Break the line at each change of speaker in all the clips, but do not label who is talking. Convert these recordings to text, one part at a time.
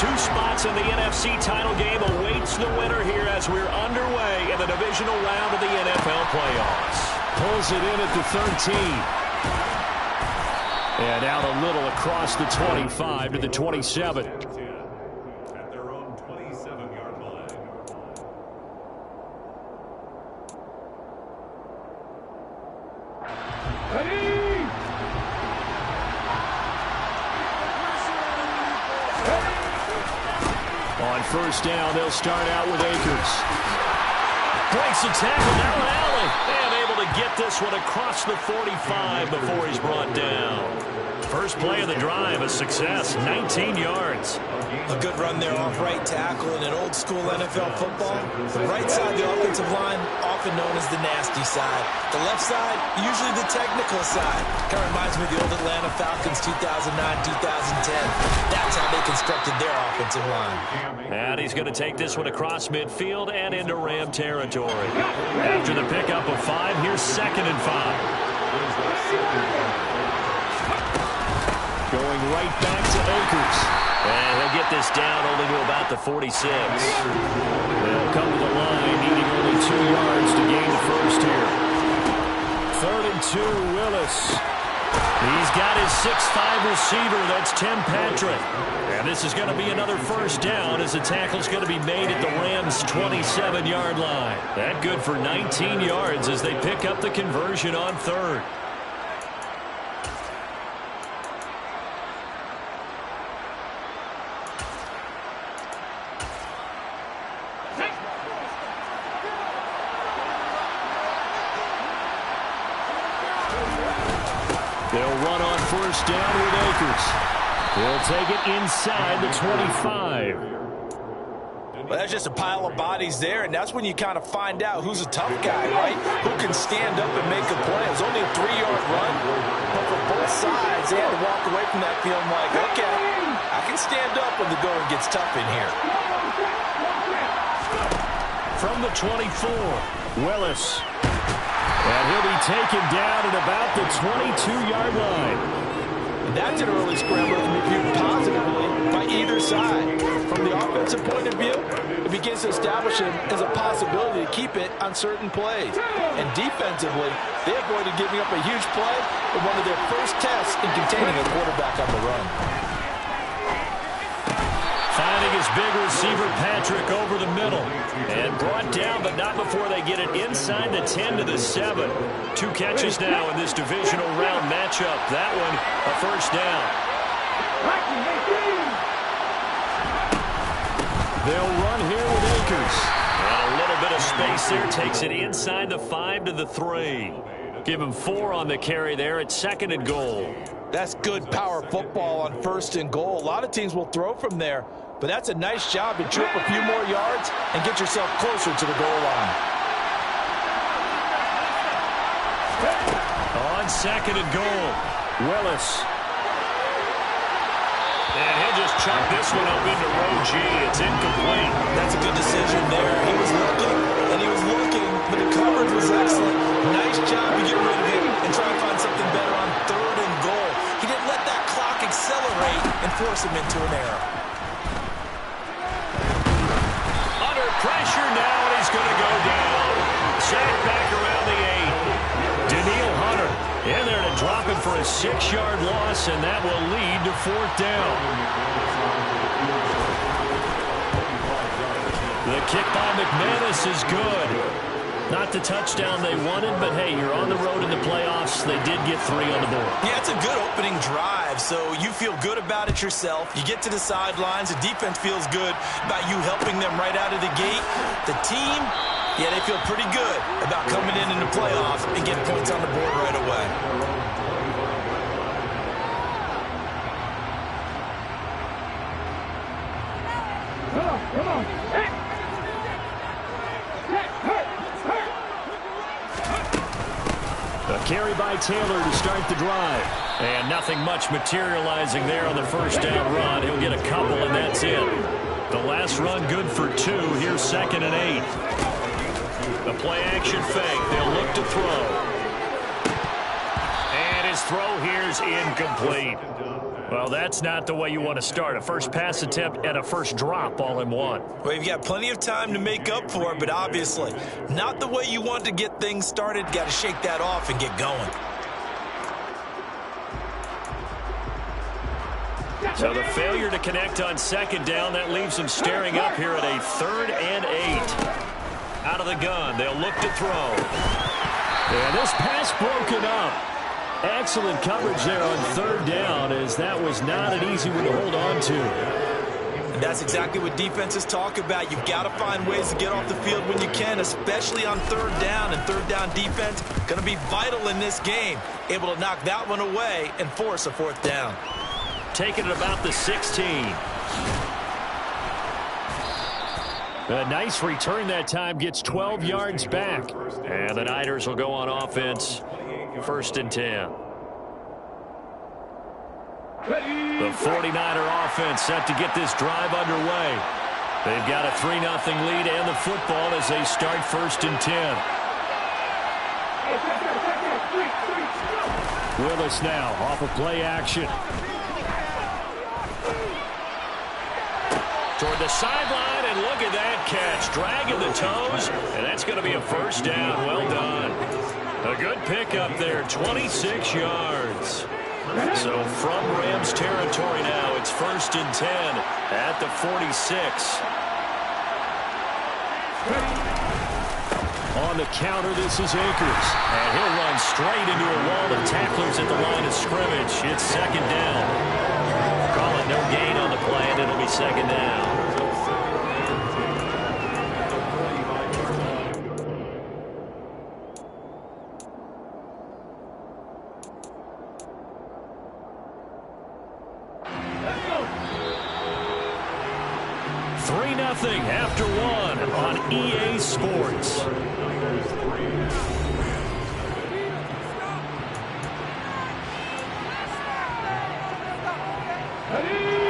Two spots in the NFC title game awaits the winner here as we're underway in the divisional round of the NFL playoffs.
Pulls it in at the 13. And out a little across the 25 to the 27.
At their own 27-yard line.
On first down, they'll start out with Akers. Breaks a tackle down the alley.
And able to get this one across the 45 before he's brought down. First play of the drive, a success, 19 yards.
A good run there off right tackle in an old-school NFL football. The right side of the offensive line, often known as the nasty side. The left side, usually the technical side. Kind of reminds me of the old Atlanta Falcons 2009-2010. That's how they constructed their offensive line.
And he's going to take this one across midfield and into Ram territory. After the pickup of 5, here's 2nd and 5.
Going right back to Akers.
And he'll get this down only to about the 46.
They'll come to the line, needing only 2 yards to gain the first here. 3rd and 2, Willis.
He's got his 6'5 receiver. That's Tim Patrick. And this is going to be another first down as the tackle's going to be made at the Rams' 27-yard line. That good for 19 yards as they pick up the conversion on 3rd.
They'll run on first down with Akers. They'll take it inside the 25.
Well, that's just a pile of bodies there, and that's when you kind of find out who's a tough guy, right? Who can stand up and make a play. It was only a 3-yard run, but for both sides, they had to walk away from that feeling like, okay, I can stand up when the going gets tough in here.
From the 24,
Willis. And he'll be taken down at about the 22-yard line.
And that's an early scramble that can be viewed positively by either side. From the offensive point of view, it begins to establish him as a possibility to keep it on certain plays. And defensively, they avoided giving up a huge play in one of their first tests in containing a quarterback on the run.
finding his big receiver Patrick over the middle. And brought down, but not before they get it inside the 10 to the 7. 2 catches now in this divisional round matchup. That one, a first down.
They'll run here with Akers.
And a little bit of space there. Takes it inside the 5 to the 3. Give him 4 on the carry there at 2nd and goal.
That's good power football on 1st and goal. A lot of teams will throw from there, but that's a nice job to chew up a few more yards and get yourself closer to the goal line.
On 2nd and goal, Willis. And he'll just chop this one up into row G. It's incomplete.
That's a good decision there. He was looking, and he was looking, but the coverage was excellent. Nice job to get rid of it and try and find something better on 3rd and goal. He didn't let that clock accelerate and force him into an error.
Under pressure now, and he's going to go down. Sacked back around the 8. Daniil Hunter in there to drop him for a 6-yard loss, and that will lead to 4th down. The kick by McManus is good. Not the touchdown they wanted, but hey, you're on the road in the playoffs. They did get 3 on the board.
Yeah, it's a good opening drive, so you feel good about it yourself. You get to the sidelines. The defense feels good about you helping them right out of the gate. The team, yeah, they feel pretty good about coming in the playoffs and getting points on the board right away.
Come on. Hey.
A carry by Taylor to start the drive.
And nothing much materializing there on the first down run. He'll get a couple, and that's it. The last run good for 2. Here's 2nd and 8. The play-action fake. They'll look to throw. And his throw here's incomplete. Well, that's not the way you want to start. A first pass attempt and a first drop all in one.
Well, you've got plenty of time to make up for it, but obviously not the way you want to get things started. Got to shake that off and get going.
So the failure to connect on second down, that leaves him staring up here at a 3rd and 8. Out of the gun, they'll look to throw. And this pass broken up. Excellent coverage there on 3rd down, as that was not an easy one to hold on to.
And that's exactly what defenses talk about. You've got to find ways to get off the field when you can, especially on 3rd down. And 3rd down defense going to be vital in this game. Able to knock that one away and force a 4th down.
Taking it about the 16. A nice return that time, gets 12 yards back. And the Niners will go on offense, 1st and 10. The 49er offense set to get this drive underway. They've got a 3-0 lead and the football as they start 1st and 10. Willis now off of play action. Toward the sideline, and look at that catch. Dragging the toes, and that's going to be a 1st down. Well done. A good pickup there, 26 yards. So from Rams territory now, it's 1st and 10 at the 46. On the counter, this is Akers. And he'll run straight into a wall of tacklers at the line of scrimmage. It's 2nd down. Call it no gain on the play, and it'll be 2nd down. Nothing after 1 on EA Sports.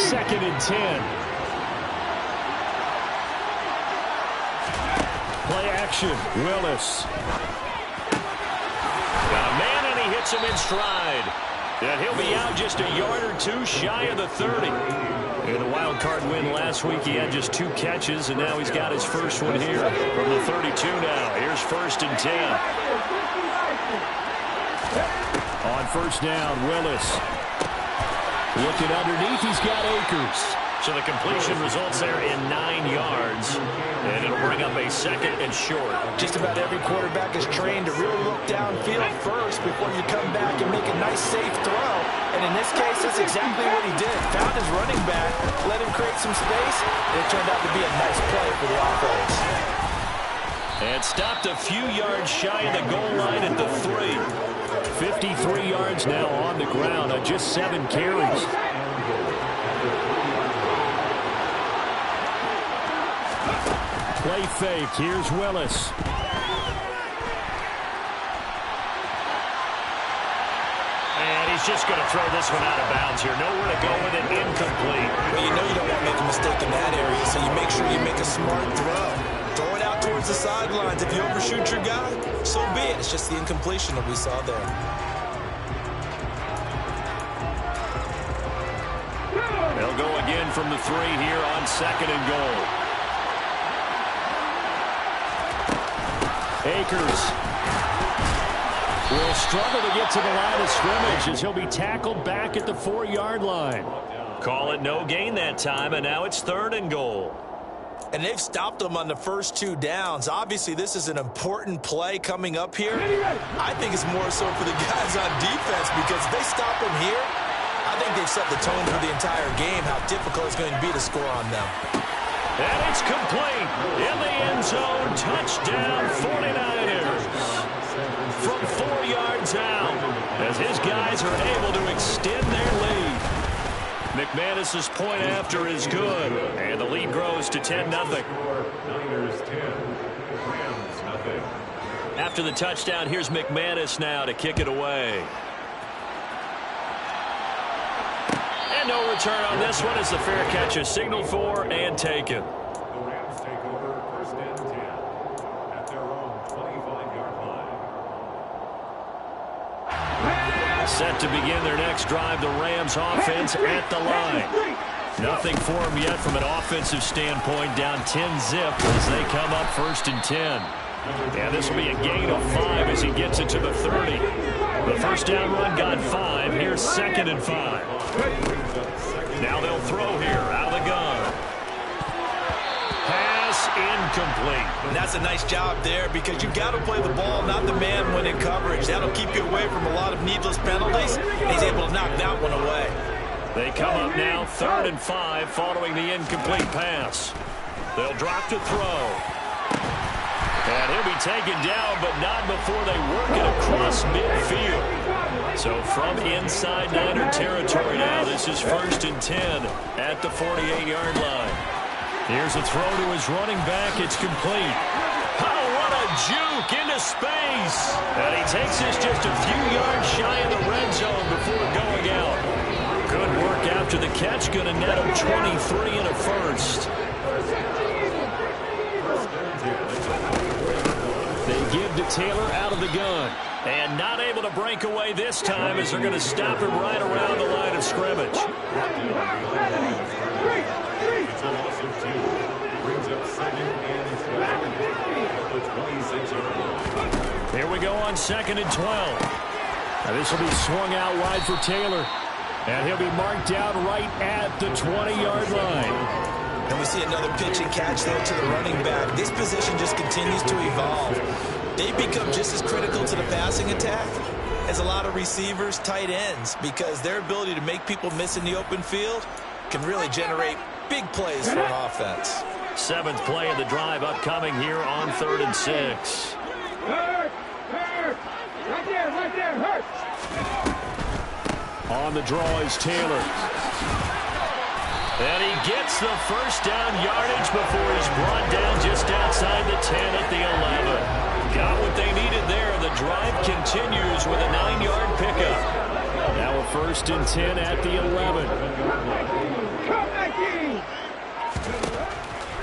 Second and 10. Play action. Willis. Got a man, and he hits him in stride. And he'll be out just a yard or 2 shy of the 30. In the wild card win last week, he had just 2 catches, and now he's got his first one here from the 32 now. Here's 1st and 10. On 1st down, Willis. Looking underneath, he's got Akers. So the completion results there in 9 yards, and it'll bring up a 2nd and short.
Just about every quarterback is trained to really look downfield first before you come back and make a nice, safe throw. And in this case, that's exactly what he did. Found his running back, let him create some space, and it turned out to be a nice play for the offense.
And stopped a few yards shy of the goal line at the 3. 53 yards now on the ground on just 7 carries. Play fake. Here's Willis. And he's just going to throw this one out of bounds here. Nowhere to go with it. Incomplete.
Well, you know you don't want to make a mistake in that area, so you make sure you make a smart throw. Throw it out towards the sidelines. If you overshoot your guy, so be it. It's just the incompletion that we saw there.
They'll go again from the 3 here on 2nd and goal. Akers will struggle to get to the line of scrimmage as he'll be tackled back at the 4-yard line. Call it no gain that time, and now it's 3rd and goal.
And they've stopped them on the first 2 downs. Obviously, this is an important play coming up here. I think it's more so for the guys on defense, because if they stop them here, I think they've set the tone for the entire game, how difficult it's going to be to score on them.
And it's complete in the end zone. Touchdown, 49ers. From 4 yards out, as his guys are able to extend their lead. McManus's point after is good, and the lead grows to 10-0.
Niners 10, Rams nothing.
After the touchdown, here's McManus now to kick it away. And no return on this one as the fair catch is signaled for and taken.
The Rams take over 1st and 10 at their own 25-yard line.
set to begin their next drive. The Rams offense at the line. Nothing for them yet from an offensive standpoint. Down 10-zip as they come up 1st and 10. And this will be a gain of 5 as he gets it to the 30. The first down run got 5. Here's 2nd and 5. Now they'll throw here out of the gun. Pass incomplete.
And that's a nice job there because you've got to play the ball, not the man when in coverage. That'll keep you away from a lot of needless penalties. And he's able to knock that one away.
They come up now 3rd and 5 following the incomplete pass. They'll drop to throw. And he'll be taken down, but not before they work it across midfield. So from inside Niner territory now, this is 1st and 10 at the 48-yard line. Here's a throw to his running back. It's complete. Oh, what a juke into space. And he takes this just a few yards shy of the red zone before going out. Good work after the catch. Going to net him 23 and a first. They give to Taylor out of the gun. And not able to break away this time as they're going to stop him right around the line of scrimmage. Here we go on 2nd and 12. Now this will be swung out wide for Taylor. And he'll be marked down right at the 20-yard line.
And we see another pitch and catch there to the running back. This position just continues to evolve. They become just as critical to the passing attack as a lot of receivers, tight ends, because their ability to make people miss in the open field can really generate big plays for an offense.
7th play of the drive upcoming here on 3rd and 6.
Hurt! Right there, hurt!
On the draw is Taylor. And he gets the first down yardage before he's brought down just outside the 10 at the 11. Got what they needed there. The drive continues with a 9-yard pickup. Now a 1st and 10 at the 11.
Come back in!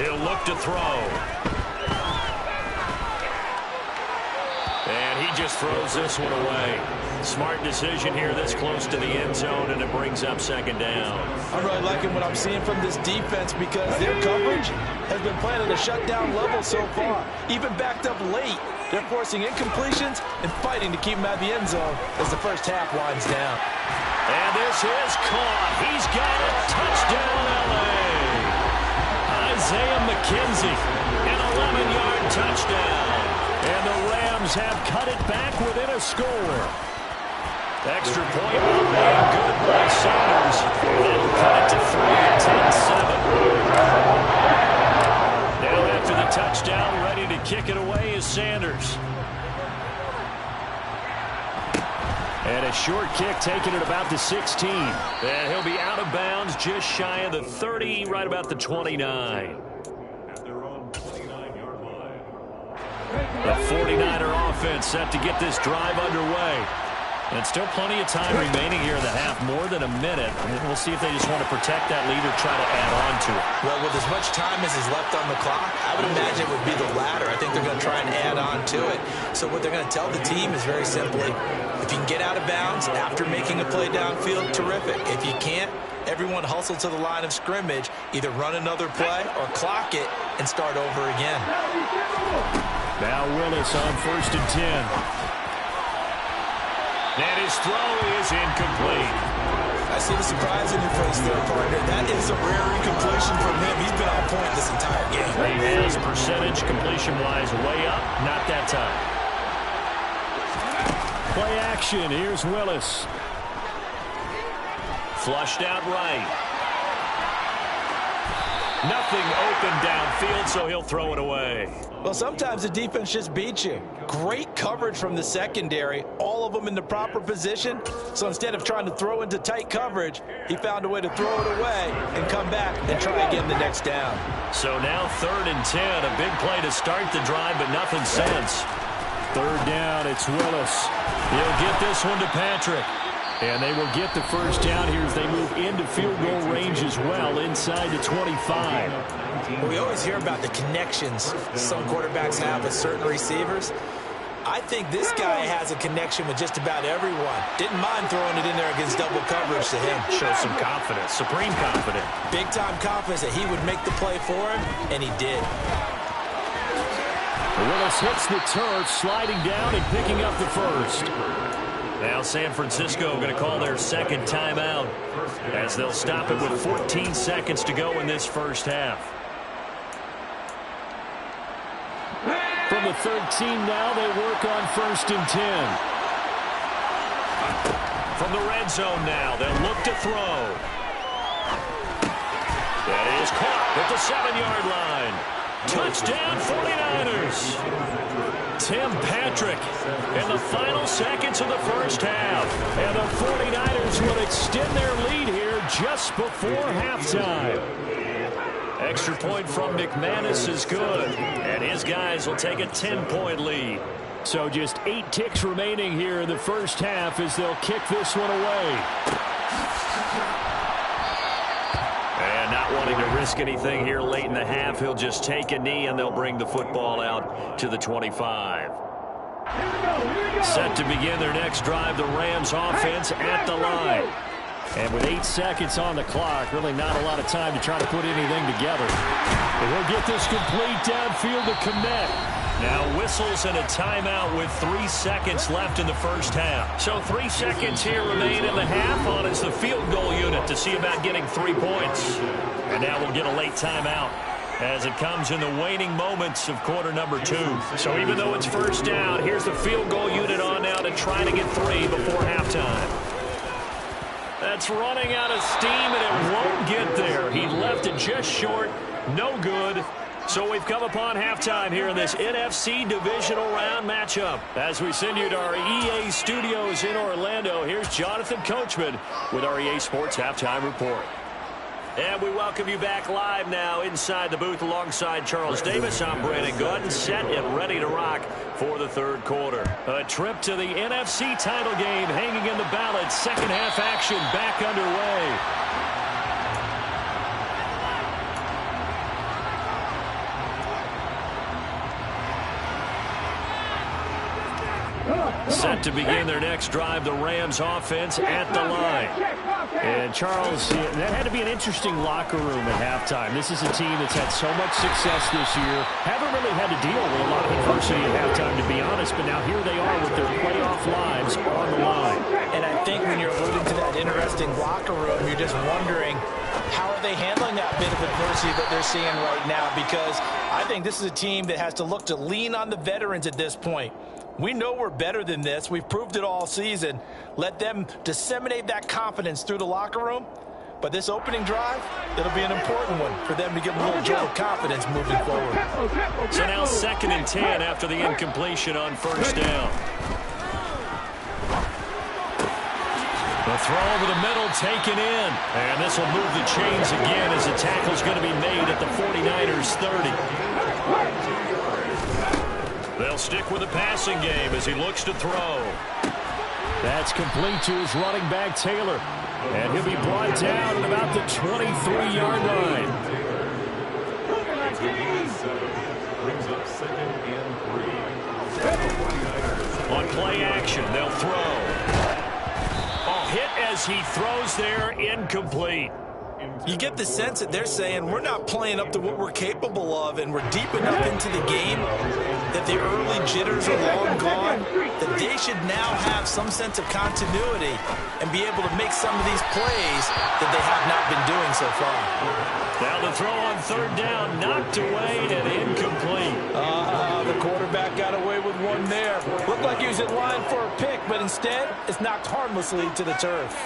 He'll look to throw. And he just throws this one away. Smart decision here this close to the end zone, and it brings up 2nd down.
I'm really liking what I'm seeing from this defense because their coverage has been playing at a shutdown level so far. Even backed up late, they're forcing incompletions and fighting to keep them out of the end zone as the first half winds down.
And this is caught. He's got a touchdown, L.A. Isaiah McKenzie, an 11-yard touchdown. And the Rams have cut it back within a score. Extra point up and good by Sanders. That'll cut it to 3 10-7. Now after the touchdown, ready to kick it away is Sanders. And a short kick taken at about the 16. And he'll be out of bounds just shy of the 30, right about the 29.
At their own 29-yard line.
The 49er offense set to get this drive underway. And still plenty of time remaining here in the half, more than a minute. And we'll see if they just want to protect that lead or try to add on to it.
Well, with as much time as is left on the clock, I would imagine it would be the latter. I think they're going to try and add on to it. So what they're going to tell the team is very simply, if you can get out of bounds after making a play downfield, terrific. If you can't, everyone hustle to the line of scrimmage, either run another play or clock it and start over again.
Now Willis on 1st and 10. And his throw is incomplete.
I see the surprise in your face there, partner. That is a rare incompletion from him. He's been on point this entire game.
He has percentage completion-wise way up. Not that time. Play action. Here's Willis. Flushed out right. Nothing open downfield, so he'll throw it away.
Well, sometimes the defense just beats you. Great coverage from the secondary, all of them in the proper position. So instead of trying to throw into tight coverage, he found a way to throw it away and come back and try again the next down.
So now 3rd and 10, a big play to start the drive, but nothing since. 3rd down, it's Willis. He'll get this one to Patrick. And they will get the first down here as they move into field goal range as well, inside the 25.
We always hear about the connections some quarterbacks have with certain receivers. I think this guy has a connection with just about everyone. Didn't mind throwing it in there against double coverage to him.
Shows some confidence, supreme confidence.
Big-time confidence that he would make the play for him, and he did.
Willis hits the turf, sliding down and picking up the first.
Now San Francisco going to call their second timeout as they'll stop it with 14 seconds to go in this first half.
From the 13 now, they work on 1st and 10.
From the red zone now, they'll look to throw. That is caught at the 7-yard line. Touchdown 49ers. Tim Patrick in the final seconds of the first half. And the 49ers will extend their lead here just before halftime. Extra point from McManus is good. And his guys will take a 10-point lead.
So just 8 ticks remaining here in the first half as they'll kick this one away.
And not wanting to risk anything here late in the half, he'll just take a knee and they'll bring the football out to the 25. Set to begin their next drive, the Rams offense at the line.
And with 8 seconds on the clock, really not a lot of time to try to put anything together. And he'll get this complete downfield to Kmet.
Now whistles and a timeout with 3 seconds left in the first half. So 3 seconds here remain in the half on as the field goal unit to see about getting 3 points. And now we'll get a late timeout as it comes in the waning moments of quarter number 2. So even though it's first down, here's the field goal unit on now to try to get 3 before halftime. That's running out of steam, and it won't get there. He left it just short. No good. So we've come upon halftime here in this NFC divisional round matchup. As we send you to our EA studios in Orlando, here's Jonathan Coachman with our EA Sports Halftime Report. And we welcome you back live now inside the booth alongside Charles Davis. I'm Brandon Gordon, set and ready to rock for the third quarter. A trip to the NFC title game hanging in the balance. Second half action back underway. Set to begin their next drive, the Rams offense at the line.
And Charles, that had to be an interesting locker room at halftime. This is a team that's had so much success this year. Haven't really had to deal with a lot of adversity at halftime, to be honest, but now here they are with their playoff lives on the line.
And I think when you're alluding to that interesting locker room, you're just wondering, how are they handling that bit of adversity that they're seeing right now? Because I think this is a team that has to look to lean on the veterans at this point. We know we're better than this. We've proved it all season. Let them disseminate that confidence through the locker room. But this opening drive, it'll be an important one for them to give them a little jolt of confidence moving forward.
So now 2nd and 10 after the incompletion on first down. The throw over the middle taken in. And this will move the chains again as the tackle's going to be made at the 49ers 30. They'll stick with the passing game as he looks to throw.
That's complete to his running back, Taylor. And he'll be brought down at about the 23-yard line.
Brings up 2nd and 3.
On play action, they'll throw. A hit as he throws there, incomplete.
You get the sense that they're saying we're not playing up to what we're capable of, and we're deep enough into the game that the early jitters are long gone, that they should now have some sense of continuity and be able to make some of these plays that they have not been doing so far.
Now the throw on 3rd down, knocked away and incomplete.
The quarterback got away with one there. Looked like he was in line for a pick, but instead it's knocked harmlessly to the turf.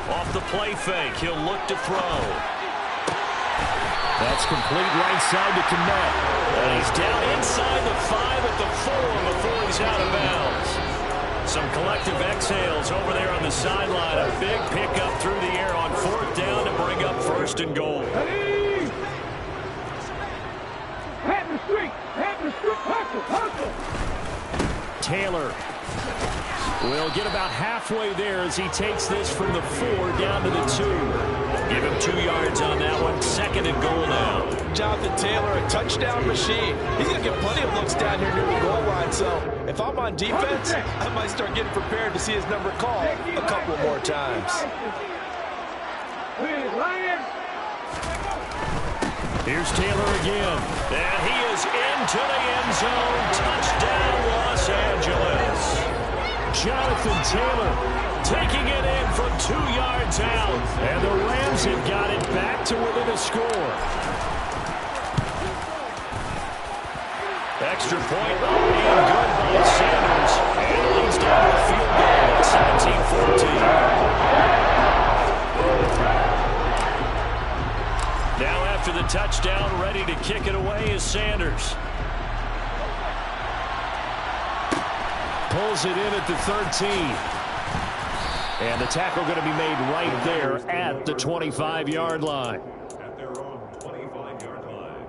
Off the play fake, he'll look to throw.
That's complete right side to Kmet.
And he's down inside the 5 at the 4 before he's out of bounds. Some collective exhales over there on the sideline. A big pickup through the air on 4th down to bring up 1st and goal.
Ready? Head in the street. Head in the street. Hustle. Hustle.
Taylor will get about halfway there as he takes this from the 4 down to the 2.
Give him 2 yards on that one. 2nd and goal now.
Jonathan Taylor, a touchdown machine. He's going to get plenty of looks down here near the goal line. So if I'm on defense, I might start getting prepared to see his number called a couple more times.
Here's Taylor again.
And he is into the end zone. Touchdown, Los Angeles.
Jonathan Taylor taking it in from 2 yards out. And the Rams have got it back to within a score.
Extra point being good by Sanders. And it leads down to a field goal at 17-14. Now after the touchdown, ready to kick it away is Sanders.
Pulls it in at the 13. And the tackle going to be made right there at the 25-yard line.
At their own 25-yard line.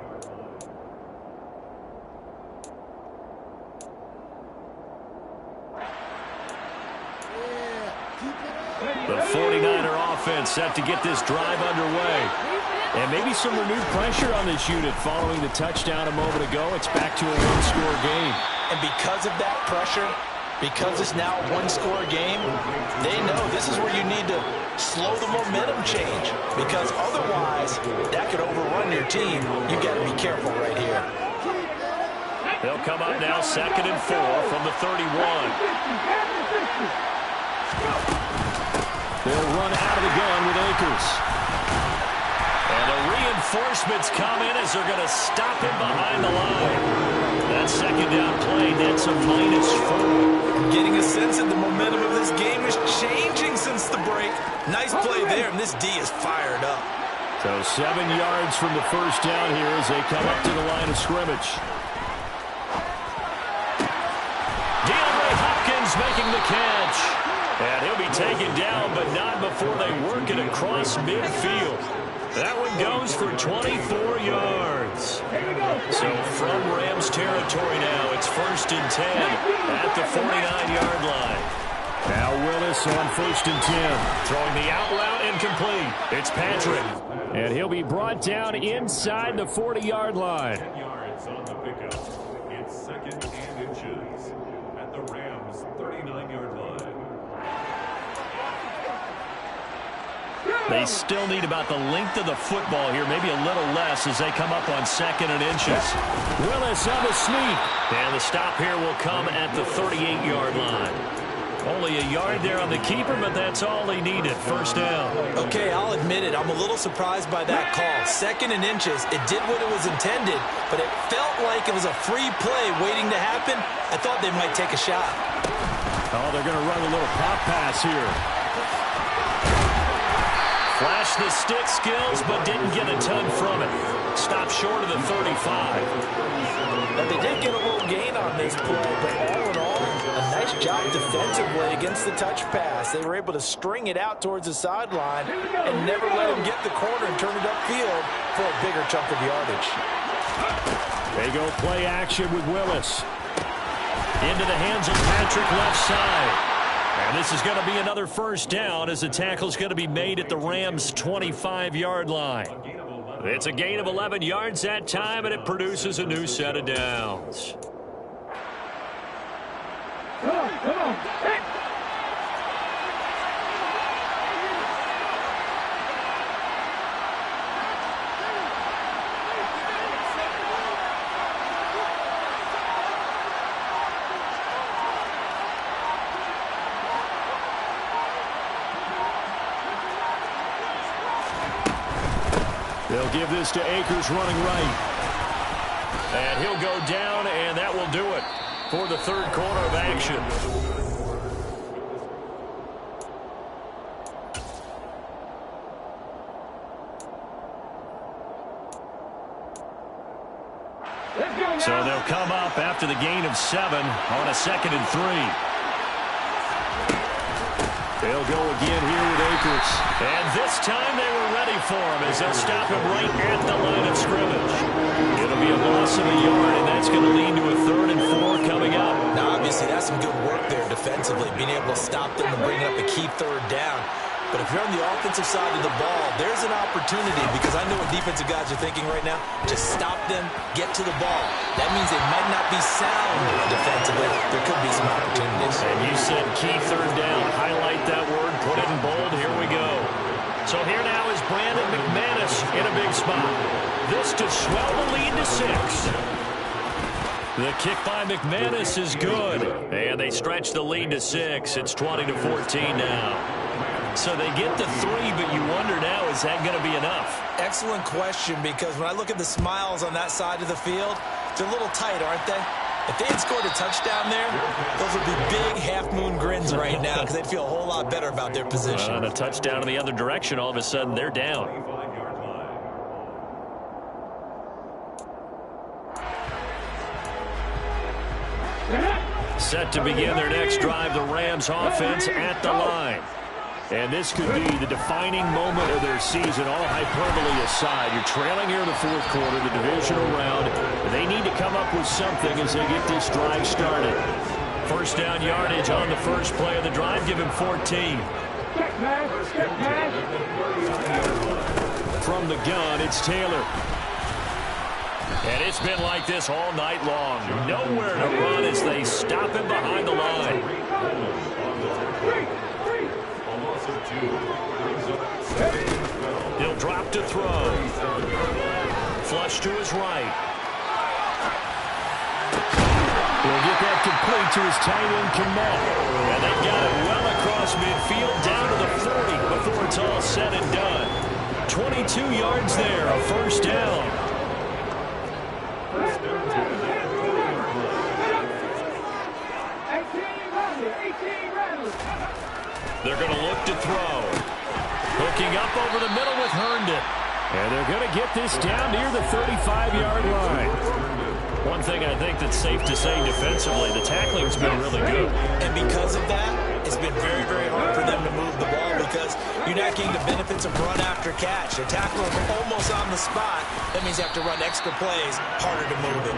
The 49er offense set to get this drive underway.
And maybe some renewed pressure on this unit following the touchdown a moment ago. It's back to a one-score game.
And because of that pressure, because it's now a one-score game, they know this is where you need to slow the momentum change. Because otherwise, that could overrun your team. You've got to be careful right here.
They'll come up now 2nd and 4 from the 31.
They'll run out of the gun with Akers.
And the reinforcements come in as they're going to stop him behind the line. That 2nd down play nets a -4.
I'm getting a sense that the momentum of this game is changing since the break. Nice play there, and this D is fired up.
So 7 yards from the 1st down here as they come up to the line of scrimmage.
DeAndre Hopkins making the catch. And he'll be taken down, but not before they work it across midfield. That one goes for 24 yards. So from Rams territory now, it's 1st and 10 at the 49-yard line.
Now Willis on 1st and 10.
Throwing the out route incomplete. It's Patrick.
And he'll be brought down inside the 40-yard line.
10 yards on the pickup. It's 2nd and inches at the Rams 39-yard line.
They still need about the length of the football here, maybe a little less as they come up on 2nd and inches.
Willis on the sneak.
And the stop here will come at the 38-yard line. Only a yard there on the keeper, but that's all he needed. 1st down.
Okay, I'll admit it. I'm a little surprised by that call. 2nd and inches. It did what it was intended, but it felt like it was a free play waiting to happen. I thought they might take a shot.
Oh, they're going to run a little pop pass here.
Flashed the stick skills, but didn't get a ton from it. Stopped short of the 35.
Now, they did get a little gain on this play, but all in all, a nice job defensively against the touch pass. They were able to string it out towards the sideline and never let him get the corner and turn it upfield for a bigger chunk of yardage.
They go play action with Willis.
Into the hands of Patrick left side. And this is going to be another 1st down as the tackle is going to be made at the Rams' 25-yard line. It's a gain of 11 yards that time, and it produces a new set of downs.
Come on, come on. Hey.
They'll give this to Akers running right.
And he'll go down, and that will do it for the 3rd quarter of action.
Let's go now.
So they'll come up after the gain of 7 on a 2nd and 3.
They'll go again here with Akers.
And this time they were ready for him as they'll stop him right at the line of scrimmage. It'll be a loss of a yard, and that's going to lead to a 3rd and 4 coming up.
Now, obviously, that's some good work there defensively, being able to stop them and bring up a key 3rd down. But if you're on the offensive side of the ball, there's an opportunity, because I know what defensive guys are thinking right now. Just stop them, get to the ball. That means they might not be sound defensively. There could be some opportunities.
And you said key 3rd down. Highlight that word, put it in bold. Here we go. So here now is Brandon McManus in a big spot. This to swell the lead to 6. The kick by McManus is good. And they stretch the lead to 6. It's 20-14 now. So they get to 3, but you wonder now, is that going to be enough?
Excellent question, because when I look at the smiles on that side of the field, they're a little tight, aren't they? If they had scored a touchdown there, those would be big half-moon grins right now, because they'd feel a whole lot better about their position.
And a touchdown in the other direction, all of a sudden they're down. Set to begin their next drive, the Rams offense at the line.
And this could be the defining moment of their season, all hyperbole aside. You're trailing here in the 4th quarter, the divisional round. They need to come up with something as they get this drive started.
1st down yardage on the first play of the drive. Give him 14.
From the gun, it's Taylor.
And it's been like this all night long. Nowhere to run as they stop him behind the line. He'll drop to throw. Flush to his right.
He'll get that complete to his tight end, Kmet.
And they got it well across midfield down to the 40 before it's all said and done. 22 yards there, a 1st down. They're going to look to throw. Hooking up over the middle with Herndon.
And they're going to get this down near the 35-yard line.
One thing I think that's safe to say defensively, the tackling's been really good.
And because of that, it's been very, very hard for them to move the ball, because you're not getting the benefits of run after catch. They're tackling almost on the spot. That means you have to run extra plays, harder to move it.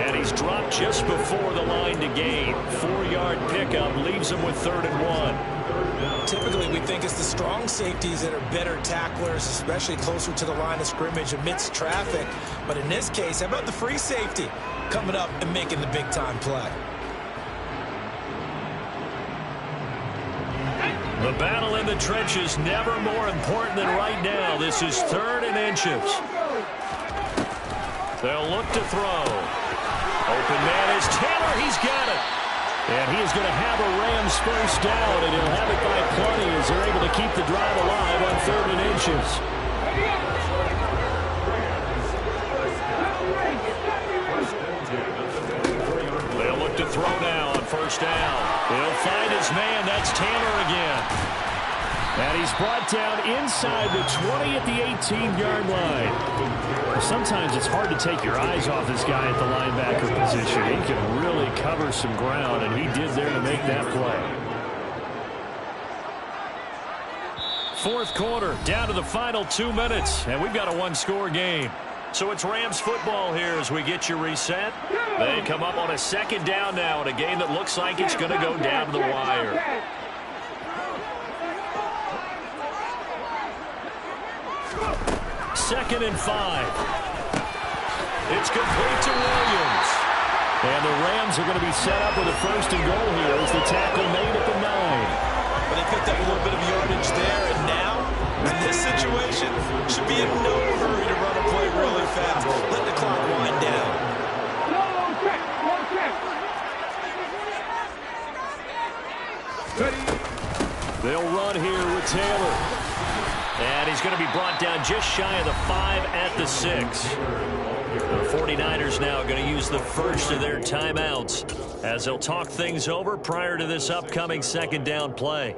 And he's dropped just before the line to gain. 4-yard pickup leaves him with 3rd and 1.
Typically, we think it's the strong safeties that are better tacklers, especially closer to the line of scrimmage amidst traffic. But in this case, how about the free safety coming up and making the big-time play?
The battle in the trenches never more important than right now. This is 3rd and inches. They'll look to throw. Open man is Taylor. He's got it.
And he is going to have a Rams 1st down, and he'll have it by plenty as they're able to keep the drive alive on 3rd and inches.
They'll look to throw now on 1st down. He'll find his man. That's Taylor again.
And he's brought down inside the 20 at the 18-yard line. Sometimes it's hard to take your eyes off this guy at the linebacker position. He can really cover some ground, and he did there to make that play.
4th quarter, down to the final 2 minutes, and we've got a 1-score game. So it's Rams football here as we get you reset. They come up on a 2nd down now in a game that looks like it's going to go down to the wire. 2nd and 5. It's complete to Williams.
And the Rams are going to be set up with a 1st and goal here as the tackle made at the 9.
But they picked up a little bit of yardage there, and now, in this situation, should be in no hurry to run a play really fast. Let the clock wind down.
They'll run here with Taylor.
And he's going to be brought down just shy of the 5 at the 6. The 49ers now going to use the first of their timeouts as they'll talk things over prior to this upcoming 2nd down play.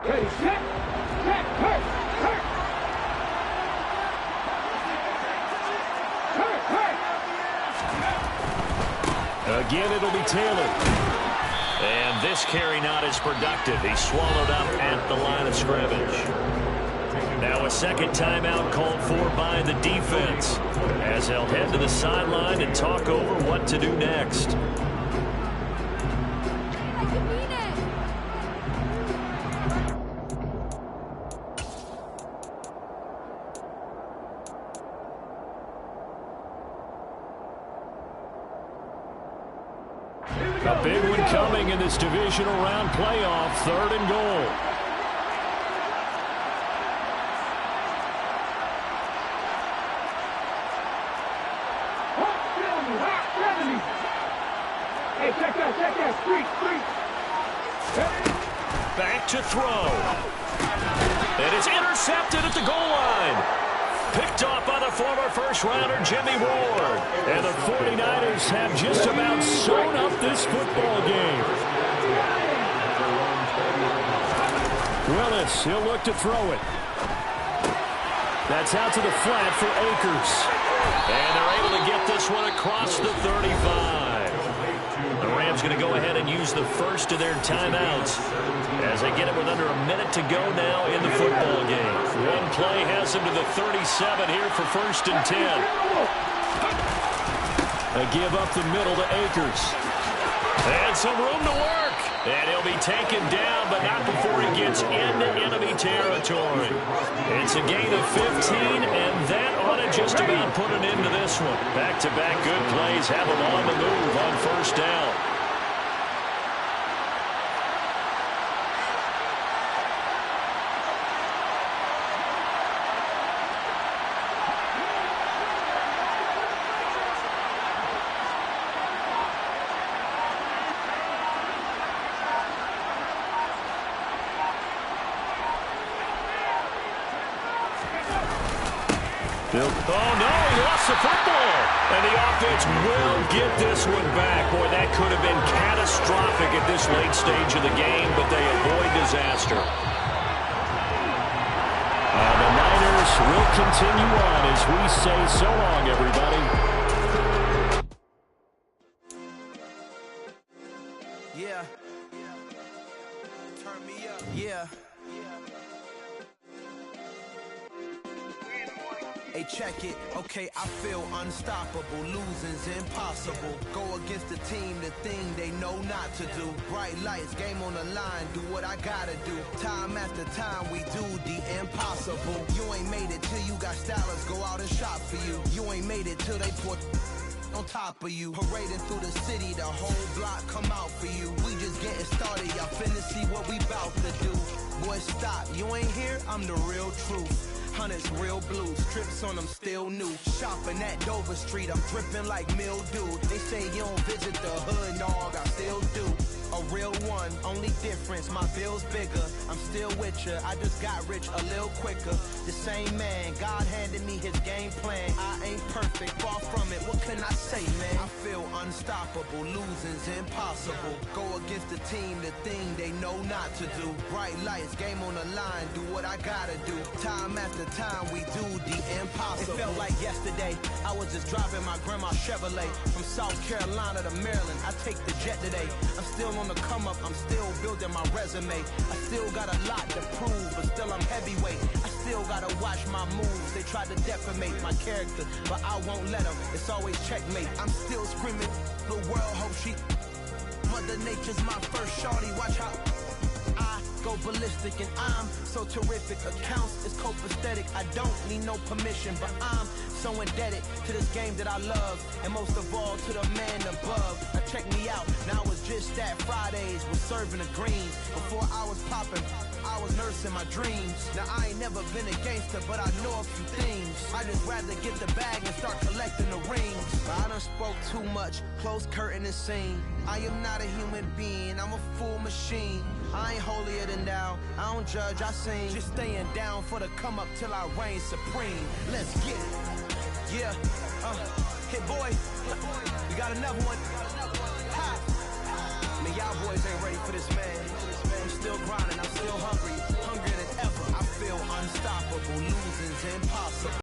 Ready, set, hurt.
Again, it'll be Taylor.
And this carry not as productive. He's swallowed up at the line of scrimmage. Now a second timeout called for by the defense, as they'll head to the sideline and talk over what to do next.
A big one coming in this divisional round playoff, 3rd and goal.
Hey, check that, street.
Back to throw. It is intercepted at the goal line. Picked off by the former first-rounder Jimmy Ward.
And the 49ers have just about sewn up this football game. Willis, he'll look to throw it. That's out to the flat for Akers.
And they're able to get this one across the 35. The Rams going to go ahead and use the first of their timeouts as they get it with under a minute to go now in the football game. One play has them to the 37 here for 1st and 10.
A give up the middle to Akers.
And some room to work. And he'll be taken down, but not before he gets into enemy territory. It's a gain of 15, and that ought to just about put an end to this one. Back-to-back good plays have them on the move on 1st down. Oh, no, he lost the football. And the offense will get this one back. Boy, that could have been catastrophic at this late stage of the game, but they avoid disaster.
And the Niners will continue on as we say so long, everybody.
Yeah. Turn me up. Yeah. Hey, check it. Okay, I feel unstoppable. Losing's impossible. Go against the team, the thing they know not to do. Bright lights, game on the line, do what I gotta do. Time after time, we do the impossible. You ain't made it till you got stylists go out and shop for you. You ain't made it till they put on top of you. Parading through the city, the whole block come out for you. We just getting started, y'all finna see what we bout to do. Boy, stop, you ain't here, I'm the real truth. Hunters, real blues, trips on them still new. Shopping at Dover Street, I'm dripping like mildew. They say you don't visit the hood, dog, I still do. A real one, only difference, my bill's bigger. I'm still with ya, I just got rich a little quicker. The same man, God handed me his game plan. I ain't perfect, far from it, what can I say, man? I feel unstoppable, losing's impossible. Go against the team, the thing they know not to do. Bright lights, game on the line, do what I gotta do. Time after time, we do the impossible. It felt like yesterday, I was just driving my grandma's Chevrolet. From South Carolina to Maryland, I take the jet today. I'm still on the come up, I'm still building my resume. I still got a lot to prove, but still I'm heavyweight. I still gotta watch my moves. They tried to defamate my character, but I won't let them. It's always checkmate. I'm still screaming, the world hope she. Mother Nature's my first shorty, watch how I go ballistic, and I'm so terrific. Accounts is copacetic. I don't need no permission, but I'm so indebted to this game that I love, and most of all to the man above. Now check me out, now it's just that Fridays was serving the greens. Before I was popping, I was nursing my dreams. Now I ain't never been a gangster, but I know a few things. I just rather get the bag and start collecting the rings. But I done spoke too much, close curtain and scene. I am not a human being, I'm a full machine. I ain't holier than thou, I don't judge, I sing. Just staying down for the come up till I reign supreme. Let's get it. Yeah, hit boy, we got another one. Ha. Man, y'all boys ain't ready for this, man. I'm still grinding, I'm still hungry, hungrier than ever. I feel unstoppable, losing's impossible.